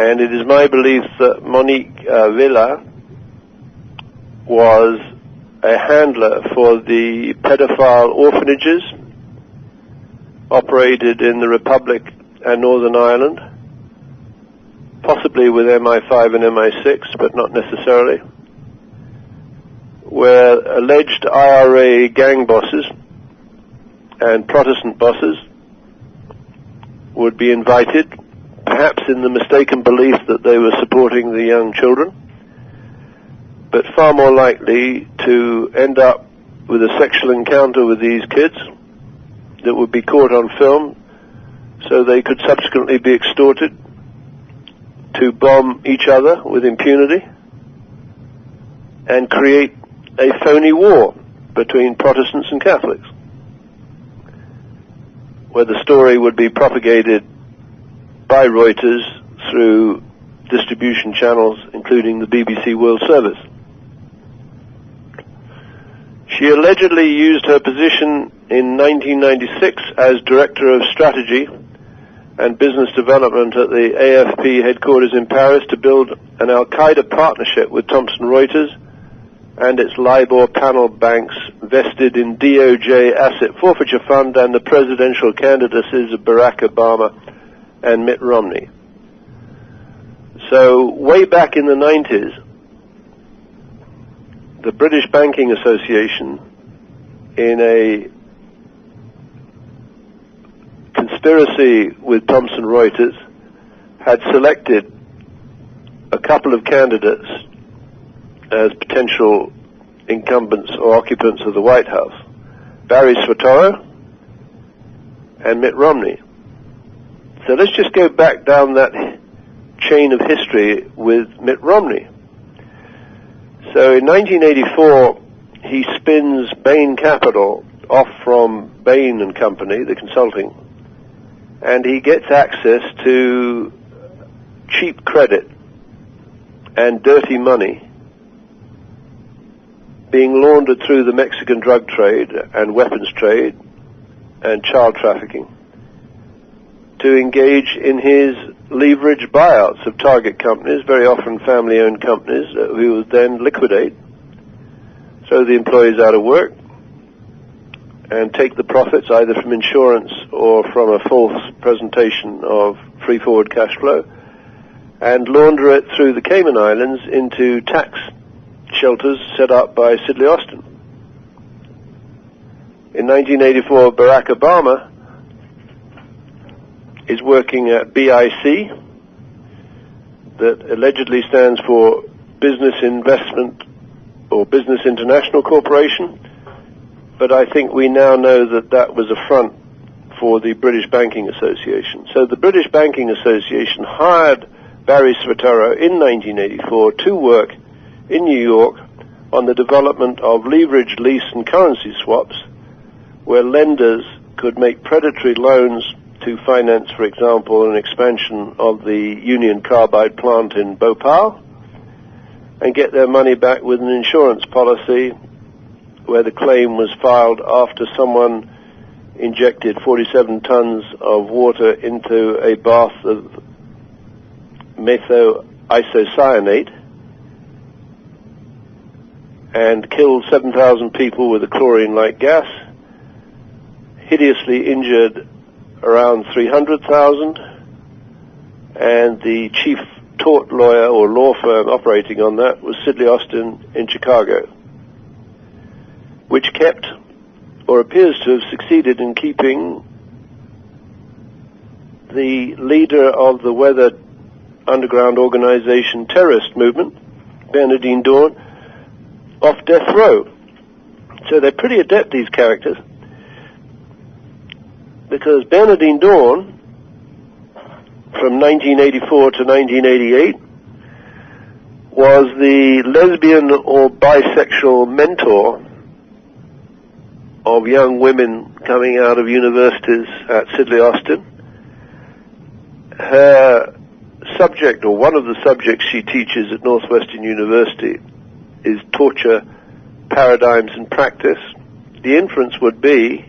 And it is my belief that Monique Villa was a handler for the pedophile orphanages operated in the Republic and Northern Ireland, possibly with MI5 and MI6, but not necessarily, where alleged IRA gang bosses and Protestant bosses would be invited, perhaps in the mistaken belief that they were supporting the young children, but far more likely to end up with a sexual encounter with these kids that would be caught on film, so they could subsequently be extorted to bomb each other with impunity and create a phony war between Protestants and Catholics, where the story would be propagated by Reuters through distribution channels, including the BBC World Service. She allegedly used her position in 1996 as Director of Strategy and Business Development at the AFP headquarters in Paris to build an Al-Qaeda partnership with Thomson Reuters and its LIBOR panel banks vested in DOJ Asset Forfeiture Fund and the presidential candidacies of Barack Obama and Mitt Romney. So way back in the 90s, the British Banking Association, in a conspiracy with Thomson Reuters, had selected a couple of candidates as potential incumbents or occupants of the White House, Barry Soetoro and Mitt Romney. So let's just go back down that chain of history with Mitt Romney. So in 1984, he spins Bain Capital off from Bain and Company, the consulting, and he gets access to cheap credit and dirty money being laundered through the Mexican drug trade and weapons trade and child trafficking to engage in his leverage buyouts of target companies, very often family-owned companies, who would then liquidate, throw the employees out of work, and take the profits either from insurance or from a false presentation of free forward cash flow, and launder it through the Cayman Islands into tax shelters set up by Sidley Austin. In 1984, Barack Obama is working at BIC, that allegedly stands for Business Investment or Business International Corporation, but I think we now know that that was a front for the British Banking Association. So the British Banking Association hired Barry Soetoro in 1984 to work in New York on the development of leveraged lease and currency swaps, where lenders could make predatory loans to finance, for example, an expansion of the Union Carbide plant in Bhopal, and get their money back with an insurance policy where the claim was filed after someone injected 47 tons of water into a bath of methyl-isocyanate and killed 7,000 people with a chlorine-like gas, hideously injured around 300,000, and the chief tort lawyer or law firm operating on that was Sidley Austin in Chicago, which kept, or appears to have succeeded in keeping, the leader of the Weather Underground Organization terrorist movement, Bernardine Dohrn, off death row. So they're pretty adept, these characters, because Bernardine Dohrn, from 1984 to 1988, was the lesbian or bisexual mentor of young women coming out of universities at Sidley Austin. Her subject, or one of the subjects she teaches at Northwestern University, is torture paradigms and practice. The inference would be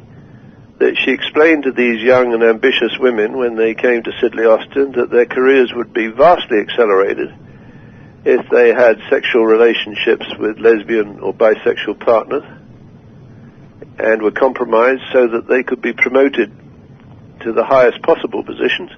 that she explained to these young and ambitious women when they came to Sidley Austin that their careers would be vastly accelerated if they had sexual relationships with lesbian or bisexual partners and were compromised so that they could be promoted to the highest possible positions,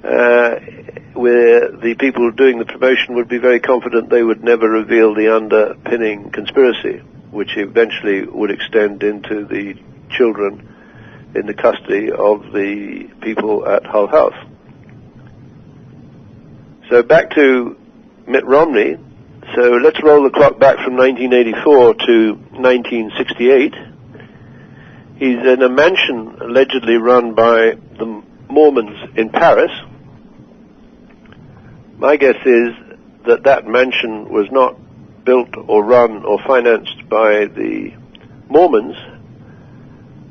where the people doing the promotion would be very confident they would never reveal the underpinning conspiracy, which eventually would extend into the children in the custody of the people at Hull House. So back to Mitt Romney. So let's roll the clock back from 1984 to 1968. He's in a mansion allegedly run by the Mormons in Paris. My guess is that that mansion was not built or run or financed by the Mormons.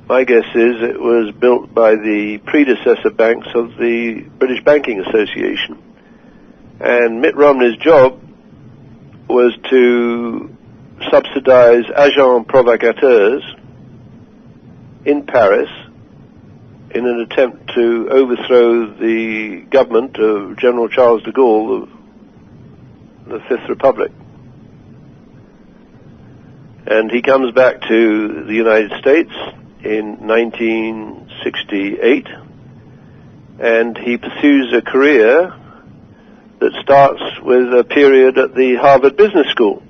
My guess is it was built by the predecessor banks of the British Banking Association. And Mitt Romney's job was to subsidize agents provocateurs in Paris in an attempt to overthrow the government of General Charles de Gaulle of the Fifth Republic. And he comes back to the United States in 1968, and he pursues a career that starts with a period at the Harvard Business School.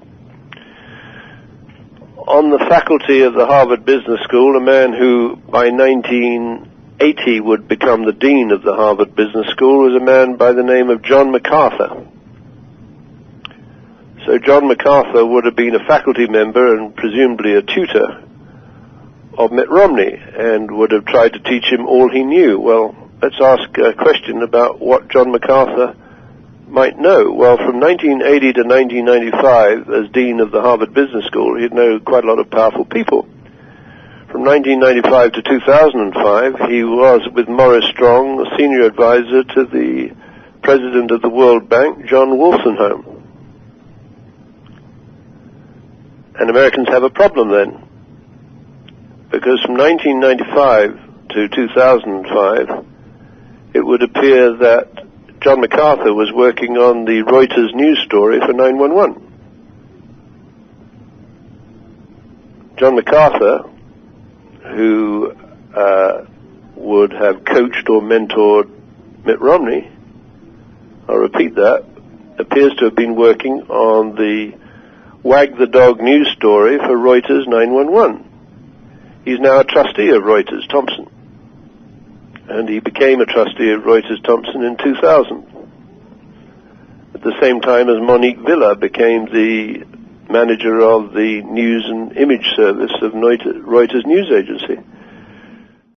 On the faculty of the Harvard Business School, a man who by 1980 would become the dean of the Harvard Business School was a man by the name of John Mcarthur. So John Mcarthur would have been a faculty member and presumably a tutor of Mitt Romney and would have tried to teach him all he knew. Well, let's ask a question about what John Mcarthur might know. Well, from 1980 to 1995, as dean of the Harvard Business School, he'd know quite a lot of powerful people. From 1995 to 2005, he was, with Morris Strong, a senior advisor to the president of the World Bank, John Wolstenholme. And Americans have a problem then, because from 1995 to 2005, it would appear that John Mcarthur was working on the Reuters news story for 911. John Mcarthur, who would have coached or mentored Mitt Romney, I'll repeat that, appears to have been working on the Wag the Dog news story for Reuters 911. He's now a trustee of Reuters Thompson, and he became a trustee of Reuters Thompson in 2000, at the same time as Monique Villa became the manager of the news and image service of Reuters News Agency.